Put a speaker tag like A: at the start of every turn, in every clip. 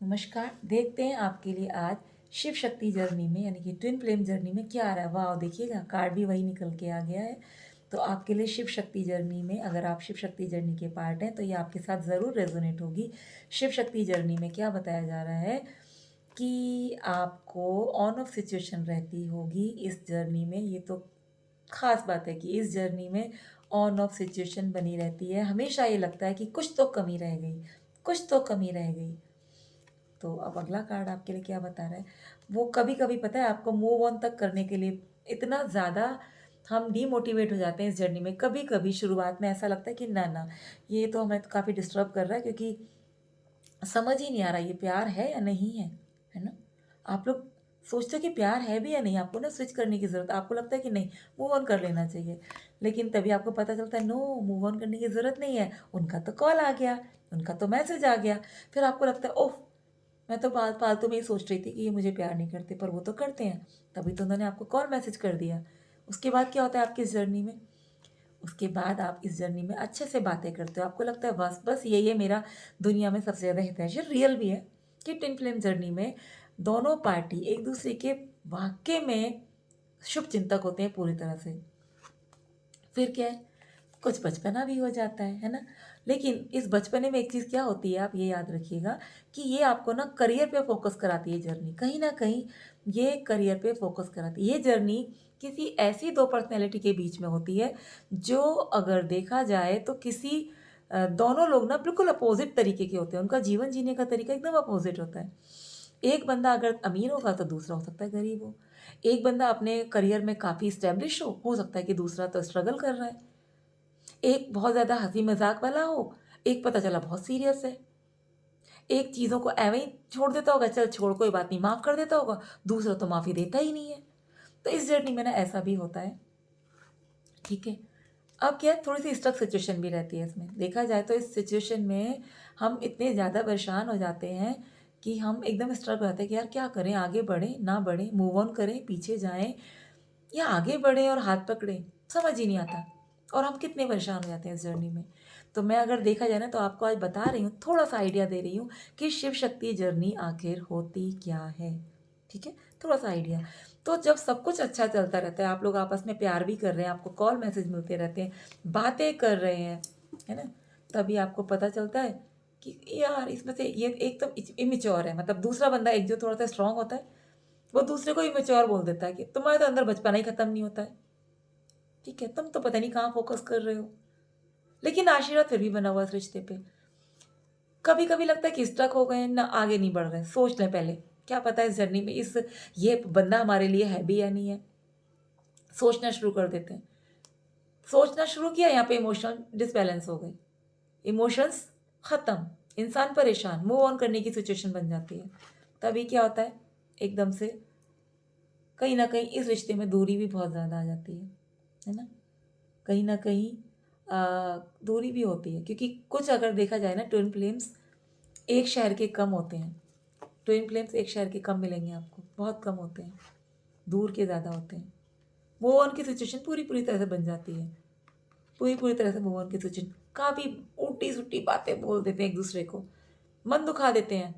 A: नमस्कार। देखते हैं आपके लिए आज शिव शक्ति जर्नी में यानी कि ट्विन फ्लेम जर्नी में क्या आ रहा है। वाह, देखिएगा कार्ड भी वही निकल के आ गया है। तो आपके लिए शिव शक्ति जर्नी में, अगर आप शिव शक्ति जर्नी के पार्ट हैं तो ये आपके साथ ज़रूर रेजोनेट होगी। शिव शक्ति जर्नी में क्या बताया जा रहा है कि आपको ऑन ऑफ सिचुएशन रहती होगी इस जर्नी में। ये तो खास बात है कि इस जर्नी में ऑन ऑफ सिचुएशन बनी रहती है। हमेशा ये लगता है कि कुछ तो कमी रह गई, कुछ तो कमी रह गई। तो अब अगला कार्ड आपके लिए क्या बता रहा है, वो कभी कभी पता है आपको मूव ऑन तक करने के लिए इतना ज़्यादा हम डीमोटिवेट हो जाते हैं इस जर्नी में। कभी कभी शुरुआत में ऐसा लगता है कि ना ना, ये तो हमें काफ़ी डिस्टर्ब कर रहा है, क्योंकि समझ ही नहीं आ रहा ये प्यार है या नहीं है ना। आप लोग सोचते हो कि प्यार है भी या नहीं, आपको ना स्विच करने की ज़रूरत, आपको लगता है कि नहीं मूव ऑन कर लेना चाहिए। लेकिन तभी आपको पता चलता है नो, मूव ऑन करने की ज़रूरत नहीं है। उनका तो कॉल आ गया, उनका तो मैसेज आ गया। फिर आपको लगता है ओह, मैं तो फालतू में ही सोच रही थी कि ये मुझे प्यार नहीं करते, पर वो तो करते हैं। तभी तो उन्होंने आपको कॉल मैसेज कर दिया। उसके बाद क्या होता है आपकी इस जर्नी में, उसके बाद आप इस जर्नी में अच्छे से बातें करते हो। आपको लगता है बस बस यही है मेरा दुनिया में सबसे ज़्यादा हितैषी। ये रियल भी है कि ट्विन फ्लेम जर्नी में दोनों पार्टी एक दूसरे के वाक्य में शुभ चिंतक होते हैं पूरी तरह से। फिर क्या है, कुछ बचपना भी हो जाता है ना। लेकिन इस बचपने में एक चीज़ क्या होती है, आप ये याद रखिएगा कि ये आपको ना करियर पे फोकस कराती है जर्नी। कहीं ना कहीं ये करियर पे फोकस कराती है। ये जर्नी किसी ऐसी दो पर्सनैलिटी के बीच में होती है जो अगर देखा जाए तो किसी दोनों लोग ना बिल्कुल अपोजिट तरीके के होते हैं। उनका जीवन जीने का तरीका एकदम अपोजिट होता है। एक बंदा अगर अमीर होगा तो दूसरा हो सकता है गरीब हो। एक बंदा अपने करियर में काफ़ी स्टैब्लिश हो सकता है कि दूसरा तो स्ट्रगल कर रहा है। एक बहुत ज़्यादा हँसी मज़ाक वाला हो, एक पता चला बहुत सीरियस है। एक चीज़ों को ऐवें ही छोड़ देता होगा, चल छोड़ कोई बात नहीं, माफ़ कर देता होगा, दूसरा तो माफ़ी देता ही नहीं है। तो इस जर्नी में ना ऐसा भी होता है, ठीक है। अब क्या है, थोड़ी-सी स्टक सिचुएशन भी रहती है इसमें। देखा जाए तो इस सिचुएशन में हम इतने ज़्यादा परेशान हो जाते हैं कि हम एकदम स्ट्रक हो जाते हैं कि यार क्या करें, आगे बढ़ें, ना बढ़ें, मूव ऑन करें, पीछे जाएँ या आगे बढ़ें और हाथ पकड़ें, समझ ही नहीं आता। और हम कितने परेशान हो जाते हैं इस जर्नी में। तो मैं अगर देखा जाए ना तो आपको आज बता रही हूँ, थोड़ा-सा आइडिया दे रही हूँ कि शिव शक्ति जर्नी आखिर होती क्या है, ठीक है? थोड़ा-सा आइडिया। तो जब सब कुछ अच्छा चलता रहता है, आप लोग आपस में प्यार भी कर रहे हैं, आपको कॉल मैसेज मिलते रहते हैं, बातें कर रहे हैं, है ना? तभी आपको पता चलता है कि यार इसमें से ये एकदम इमैच्योर है। मतलब दूसरा बंदा एक जो थोड़ा-सा स्ट्रॉन्ग होता है, वो दूसरे को इमैच्योर बोल देता है कि तुम्हारे तो अंदर बचपना ही खत्म नहीं होता है। ठीक है, तुम तो पता नहीं कहाँ फ़ोकस कर रहे हो। लेकिन आशीर्वाद फिर भी बना हुआ है इस रिश्ते पे। कभी-कभी लगता है कि स्टक हो गए हैं ना, आगे नहीं बढ़ रहे हैं। सोच लें पहले, क्या पता है इस जर्नी में ये बंदा हमारे लिए है भी या नहीं है। सोचना शुरू कर देते हैं। सोचना शुरू किया, यहाँ पे इमोशनल डिसबैलेंस हो गई। इमोशंस खत्म, इंसान परेशान, मूव ऑन करने की सिचुएशन बन जाती है। तभी क्या होता है, एकदम से कहीं न कहीं इस रिश्ते में दूरी भी बहुत ज़्यादा आ जाती है ना? कहीं न कहीं दूरी भी होती है, क्योंकि कुछ अगर देखा जाए ना, ट्विन फ्लेम्स एक शहर के कम होते हैं। ट्विन फ्लेम्स एक शहर के कम मिलेंगे आपको, बहुत कम होते हैं, दूर के ज़्यादा होते हैं। मूव ऑन की सिचुएशन पूरी-पूरी तरह से बन जाती है। पूरी-पूरी तरह से मूव ऑन की सिचुएशन, काफ़ी ऊटी-सुटी बातें बोल देते हैं एक-दूसरे को, मन दुखा देते हैं,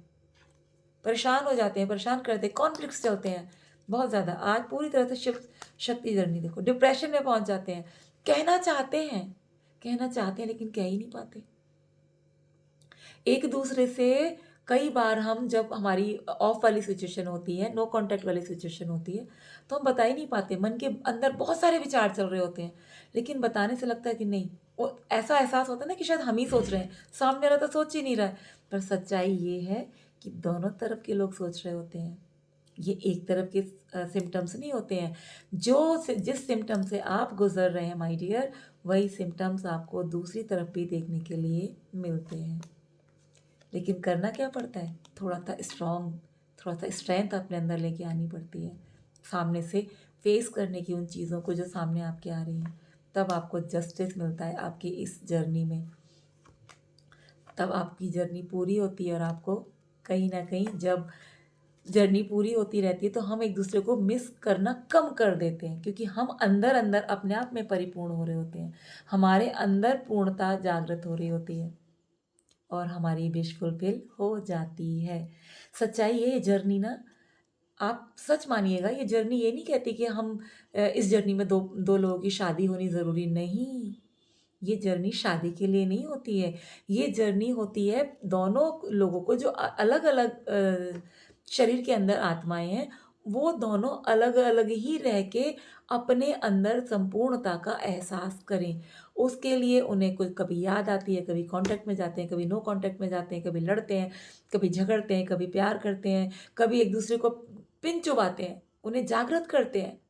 A: परेशान हो जाते हैं, परेशान कर देते हैं, कॉन्फ्लिक्ट्स चलते हैं बहुत ज़्यादा। आज पूरी तरह से शिव शक्ति जर्नी देखो, डिप्रेशन में पहुँच जाते हैं। कहना चाहते हैं लेकिन कह ही नहीं पाते। एक दूसरे से कई बार हम, जब हमारी ऑफ वाली सिचुएशन होती है, नो कॉन्टैक्ट वाली सिचुएशन होती है, तो हम बता ही नहीं पाते। मन के अंदर बहुत सारे विचार चल रहे होते हैं, लेकिन बताने से लगता है कि नहीं, वो ऐसा एहसास होता है ना कि शायद हम ही सोच रहे हैं, सामने वाला तो सोच ही नहीं रहा है। पर सच्चाई ये है कि दोनों तरफ के लोग सोच रहे होते हैं। ये एक तरफ के सिम्पटम्स नहीं होते हैं। जिस सिम्पटम से आप गुजर रहे हैं माय डियर, वही सिम्पटम्स आपको दूसरी तरफ भी देखने के लिए मिलते हैं। लेकिन करना क्या पड़ता है, थोड़ा सा स्ट्रेंथ अपने अंदर लेके आनी पड़ती है, सामने से फेस करने की उन चीज़ों को जो सामने आपके आ रही हैं। तब आपको जस्टिस मिलता है आपकी इस जर्नी में। तब आपकी जर्नी पूरी होती है और आपको कहीं ना कहीं, जब जर्नी पूरी होती रहती है तो हम एक दूसरे को मिस करना कम कर देते हैं, क्योंकि हम अंदर अंदर अपने आप में परिपूर्ण हो रहे होते हैं। हमारे अंदर पूर्णता जागृत हो रही होती है। और हमारी विश फुलफिल हो जाती है। सच्चाई है ये जर्नी ना, आप सच मानिएगा, ये जर्नी ये नहीं कहती कि हम इस जर्नी में दो दो लोगों की शादी होनी ज़रूरी नहीं। ये जर्नी शादी के लिए नहीं होती है। ये जर्नी होती है दोनों लोगों को जो अलग-अलग शरीर के अंदर आत्माएँ हैं, वो दोनों अलग-अलग ही रह के अपने अंदर संपूर्णता का एहसास करें। उसके लिए उन्हें कोई कभी याद आती है, कभी कॉन्टैक्ट में जाते हैं, कभी नो कॉन्टैक्ट में जाते हैं, कभी लड़ते हैं, कभी झगड़ते हैं, कभी प्यार करते हैं, कभी एक-दूसरे को पिन चुबाते हैं, उन्हें जागृत करते हैं।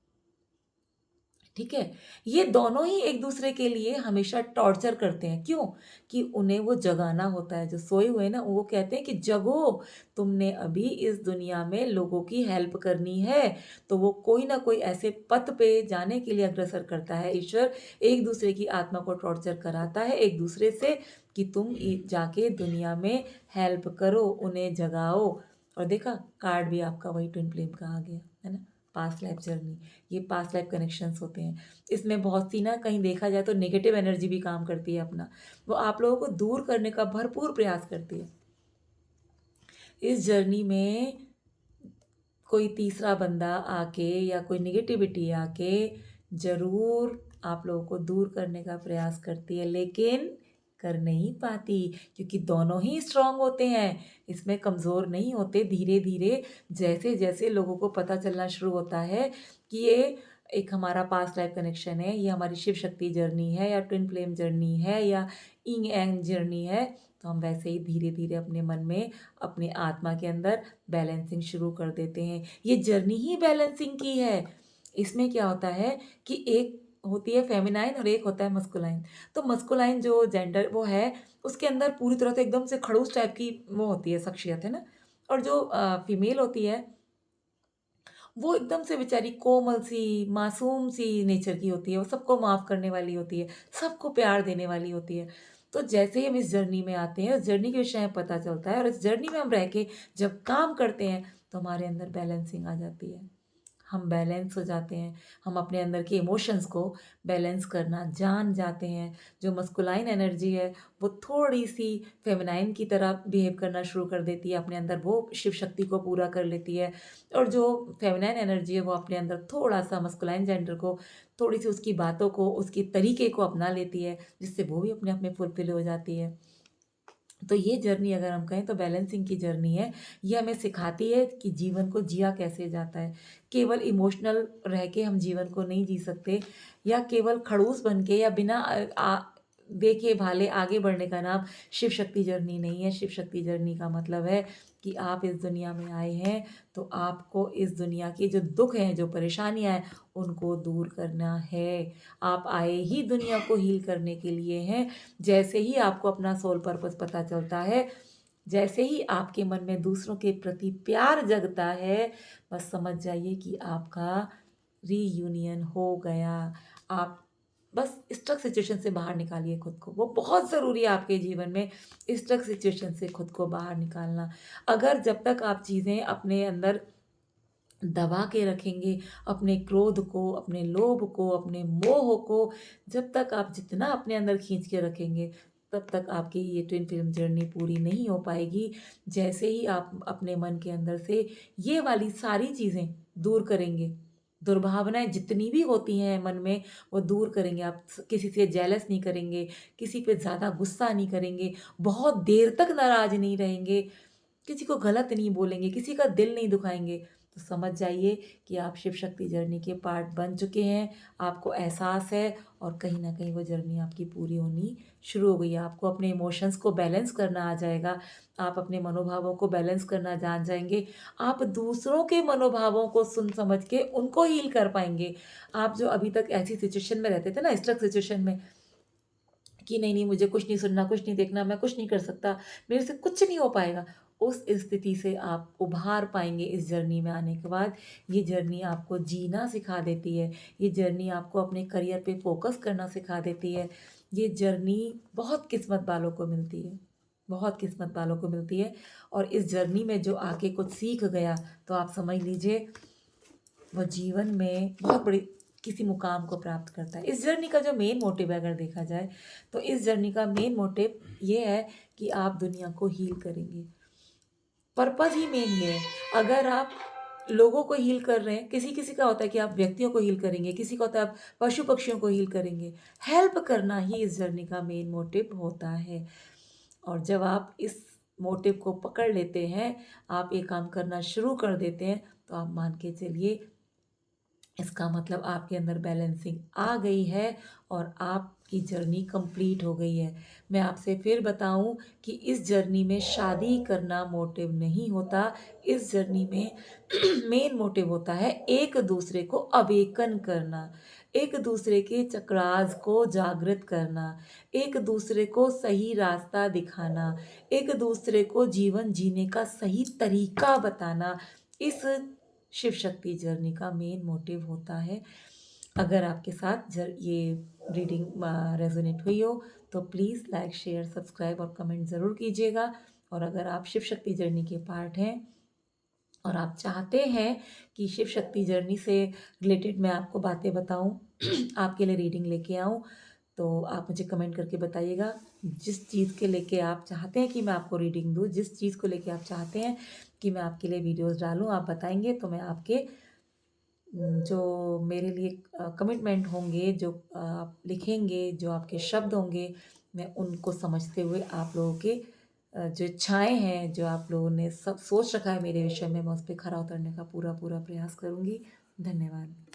A: ठीक है? ये दोनों ही एक-दूसरे के लिए हमेशा टॉर्चर करते हैं, क्यों? कि उन्हें वो जगाना होता है, जो सोए हुए हैं ना, वो कहते हैं कि जगो, तुमने अभी इस दुनिया में लोगों की हेल्प करनी है। तो वो कोई ना कोई ऐसे पथ पे जाने के लिए अग्रसर करता है ईश्वर, एक-दूसरे की आत्मा को टॉर्चर कराता है एक-दूसरे से कि तुम जाके दुनिया में हेल्प करो, उन्हें जगाओ। और देखा, कार्ड भी आपका वही ट्विन फ्लेम का आ गया, है ना? Past life journey. ये पास्ट लाइफ कनेक्शंस होते हैं। इसमें बहुत सी ना, कहीं देखा जाए तो नेगेटिव एनर्जी भी काम करती है अपना। वो आप लोगों को दूर करने का भरपूर प्रयास करती है। इस जर्नी में कोई तीसरा बंदा आके या कोई नेगेटिविटी आके ज़रूर आप लोगों को दूर करने का प्रयास करती है, लेकिन कर नहीं पाती, क्योंकि दोनों ही स्ट्रांग होते हैं, इसमें कमज़ोर नहीं होते। धीरे-धीरे जैसे-जैसे लोगों को पता चलना शुरू होता है कि ये एक हमारा पास्ट लाइफ कनेक्शन है, ये हमारी शिव शक्ति जर्नी है या ट्विन फ्लेम जर्नी है या यिंग यांग जर्नी है, तो हम वैसे ही धीरे-धीरे अपने मन में, अपनी आत्मा के अंदर बैलेंसिंग शुरू कर देते हैं। ये जर्नी ही बैलेंसिंग की है। इसमें क्या होता है कि एक होती है फेमिनाइन और एक होता है मस्कुलाइन। तो मस्कुलाइन जो जेंडर वो है, उसके अंदर पूरी तरह से एकदम से खड़ूस टाइप की वो होती है शख्सियत, है ना? और जो फीमेल होती है, वो एकदम से बेचारी कोमल-सी, मासूम-सी नेचर की होती है। वो सबको माफ़ करने वाली होती है, सबको प्यार देने वाली होती है। तो जैसे ही हम इस जर्नी में आते हैं, उस जर्नी के विषय में पता चलता है और इस जर्नी में हम रह के जब काम करते हैं, तो हमारे अंदर बैलेंसिंग आ जाती है। हम बैलेंस हो जाते हैं, हम अपने अंदर के इमोशंस को बैलेंस करना जान जाते हैं। जो मस्कुलाइन एनर्जी है, वो थोड़ी-सी फेमिनाइन की तरह बिहेव करना शुरू कर देती है, अपने अंदर वो शिव शक्ति को पूरा कर लेती है। और जो फेमिनाइन एनर्जी है, वो अपने अंदर थोड़ा-सा मस्कुलाइन जेंडर को, थोड़ी-सी उसकी बातों को, उसकी तरीके को अपना लेती है, जिससे वो भी अपने आप में फुलफिल हो जाती है। तो ये जर्नी अगर हम कहें तो बैलेंसिंग की जर्नी है। ये हमें सिखाती है कि जीवन को जिया कैसे जाता है। केवल इमोशनल रह के हम जीवन को नहीं जी सकते, या केवल खड़ूस बन के या बिना देखे-भाले आगे बढ़ने का नाम शिव शक्ति जर्नी नहीं है। शिव शक्ति जर्नी का मतलब है कि आप इस दुनिया में आए हैं, तो आपको इस दुनिया के जो दुःख हैं, जो परेशानियाँ हैं, उनको दूर करना है। आप आए ही दुनिया को हील करने के लिए हैं। जैसे ही आपको अपना सोल पर्पस पता चलता है, जैसे ही आपके मन में दूसरों के प्रति प्यार जगता है, बस समझ जाइए कि आपका रीयूनियन हो गया। आप बस स्टक सिचुएशन से बाहर निकालिए खुद को। वो बहुत ज़रूरी है आपके जीवन में, स्टक सिचुएशन से खुद को बाहर निकालना। अगर जब तक आप चीज़ें अपने अंदर दबा के रखेंगे, अपने क्रोध को, अपने लोभ को, अपने मोह को, जब तक आप जितना अपने अंदर खींच के रखेंगे, तब तक आपकी ये ट्विन फ़िल्म जर्नी पूरी नहीं हो पाएगी। जैसे ही आप अपने मन के अंदर से ये वाली सारी चीज़ें दूर करेंगे, दुर्भावनाएँ जितनी भी होती हैं मन में, वो दूर करेंगे। आप किसी से जेलस नहीं करेंगे, किसी पे ज़्यादा गुस्सा नहीं करेंगे, बहुत देर तक नाराज़ नहीं रहेंगे, किसी को गलत नहीं बोलेंगे, किसी का दिल नहीं दुखाएँगे, तो समझ जाइए कि आप शिव शक्ति जर्नी के पार्ट बन चुके हैं। आपको एहसास है और कहीं न कहीं वो जर्नी आपकी पूरी होनी शुरू हो गई है। आपको अपने इमोशंस को बैलेंस करना आ जाएगा। आप अपने मनोभावों को बैलेंस करना जान जाएँगे। आप दूसरों के मनोभावों को सुन समझ के उनको हील कर पाएँगे। आप जो अभी तक ऐसी सिचुएशन में रहते थे ना, स्ट्रक सिचुएशन में, कि नहीं, नहीं मुझे कुछ नहीं सुनना, कुछ नहीं देखना, मैं कुछ नहीं कर सकता, मेरे से कुछ नहीं हो पाएगा। उस स्थिति से आप उभार पाएँगे इस जर्नी में आने के बाद। ये जर्नी आपको जीना सिखा देती है। ये जर्नी आपको अपने करियर पे फ़ोकस करना सिखा देती है। ये जर्नी बहुत किस्मत वालों को मिलती है, बहुत किस्मत वालों को मिलती है। और इस जर्नी में जो आके कुछ सीख गया, तो आप समझ लीजिए वो जीवन में बहुत बड़ी किसी मुकाम को प्राप्त करता है। इस जर्नी का जो मेन मोटिव है अगर देखा जाए, तो इस जर्नी का मेन मोटिव ये है कि आप दुनिया को हील करेंगे। पर्पज़ ही मेन ये है। अगर आप लोगों को हील कर रहे हैं, किसी-किसी का होता है कि आप व्यक्तियों को हील करेंगे, किसी का होता है आप पशु-पक्षियों को हील करेंगे। हेल्प करना ही इस जर्नी का मेन मोटिव होता है। और जब आप इस मोटिव को पकड़ लेते हैं, आप ये काम करना शुरू कर देते हैं, तो आप मान के चलिए इसका मतलब आपके अंदर बैलेंसिंग आ गई है और आपकी जर्नी कंप्लीट हो गई है। मैं आपसे फिर बताऊँ कि इस जर्नी में शादी करना मोटिव नहीं होता, इस जर्नी में मेन मोटिव होता है एक-दूसरे को अवेकन करना, एक-दूसरे के चक्रास को जागृत करना, एक-दूसरे को सही रास्ता दिखाना, एक-दूसरे को जीवन जीने का सही तरीका बताना। इस शिव शक्ति जर्नी का मेन मोटिव होता है। अगर आपके साथ ये रीडिंग रेजोनेट हुई हो तो प्लीज़ लाइक, शेयर, सब्सक्राइब और कमेंट ज़रूर कीजिएगा। और अगर आप शिव शक्ति जर्नी के पार्ट हैं और आप चाहते हैं कि शिव शक्ति जर्नी से रिलेटेड मैं आपको बातें बताऊं, आपके लिए रीडिंग लेके आऊं, तो आप मुझे कमेंट करके बताइएगा। जिस चीज़ के लेके आप चाहते हैं कि मैं आपको रीडिंग दूं, जिस चीज़ को लेके आप चाहते हैं कि मैं आपके लिए वीडियोस डालूं, आप बताएंगे तो मैं आपके जो मेरे लिए कमिटमेंट होंगे, जो आप लिखेंगे, जो आपके शब्द होंगे, मैं उनको समझते हुए आप लोगों के जो इच्छाएँ हैं, जो आप लोगों ने सब सोच रखा है मेरे विषय में, मैं उस पे खरा उतरने का पूरा-पूरा प्रयास करूँगी। धन्यवाद।